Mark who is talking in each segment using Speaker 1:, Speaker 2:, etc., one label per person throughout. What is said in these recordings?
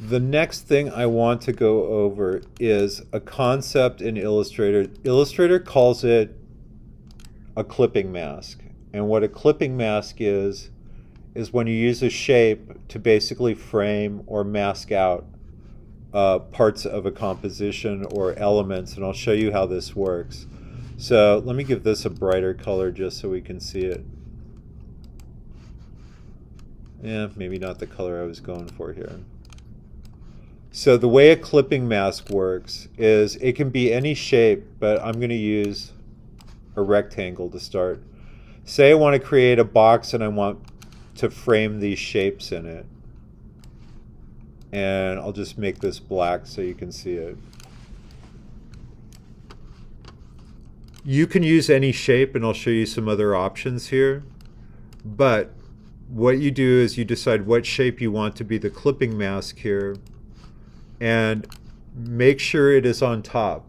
Speaker 1: The next thing I want to go over is a concept in Illustrator. Illustrator calls it a clipping mask. And what a clipping mask is when you use a shape to basically frame or mask out parts of a composition or elements, and I'll show you how this works. So let me give this a brighter color just so we can see it. Yeah, maybe not the color I was going for here. So the way a clipping mask works is it can be any shape, but I'm going to use a rectangle to start. Say I want to create a box and I want to frame these shapes in it. And I'll just make this black so you can see it. You can use any shape, and I'll show you some other options here. But what you do is you decide what shape you want to be the clipping mask here, and make sure it is on top.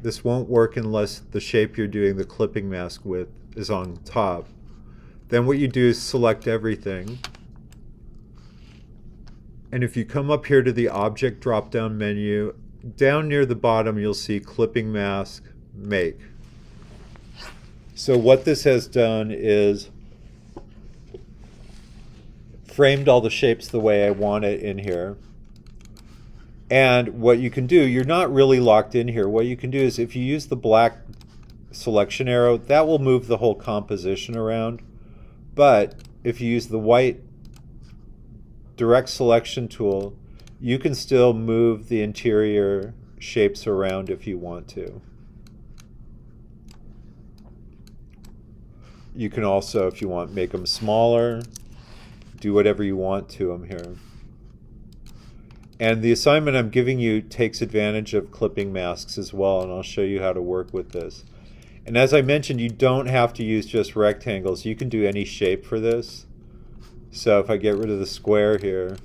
Speaker 1: This won't work unless the shape you're doing the clipping mask with is on top. Then what you do is select everything. And if you come up here to the Object drop-down menu, down near the bottom you'll see Clipping Mask, Make. So what this has done is framed all the shapes the way I want it in here. And what you can do, you're not really locked in here. What you can do is if you use the black selection arrow, that will move the whole composition around. But if you use the white direct selection tool, you can still move the interior shapes around if you want to. You can also, if you want, make them smaller, do whatever you want to them here. And the assignment I'm giving you takes advantage of clipping masks as well, and I'll show you how to work with this. And as I mentioned, you don't have to use just rectangles. You can do any shape for this. So if I get rid of the square here,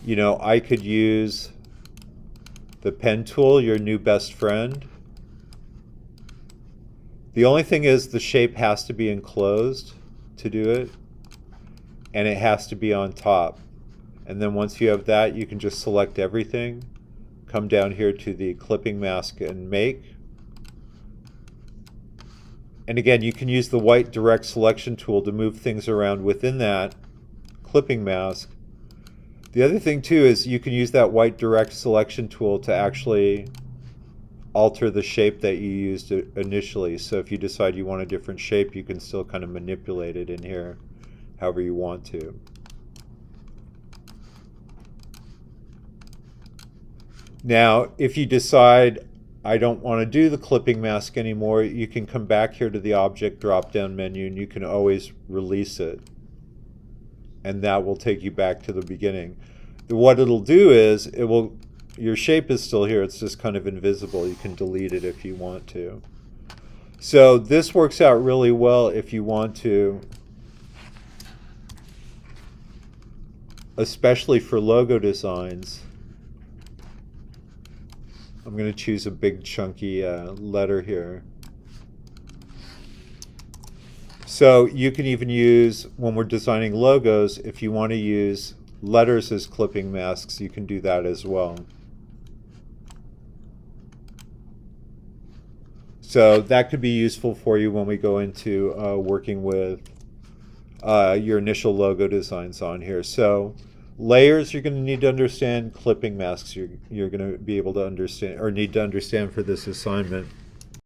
Speaker 1: you know, I could use the pen tool, your new best friend. The only thing is the shape has to be enclosed to do it, and it has to be on top. And then once you have that, you can just select everything, come down here to the clipping mask and make. And again, you can use the white direct selection tool to move things around within that clipping mask. The other thing too is you can use that white direct selection tool to actually alter the shape that you used initially. So if you decide you want a different shape, you can still kind of manipulate it in here however you want to. Now, if you decide I don't want to do the clipping mask anymore, you can come back here to the Object drop-down menu and you can always release it. And that will take you back to the beginning. What it'll do is, your shape is still here, it's just kind of invisible. You can delete it if you want to. So this works out really well if you want to, especially for logo designs. I'm going to choose a big chunky letter here. So you can even use, when we're designing logos, if you want to use letters as clipping masks, you can do that as well. So that could be useful for you when we go into working with your initial logo designs on here. So layers you're going to need to understand, clipping masks you're going to be able to understand or need to understand for this assignment.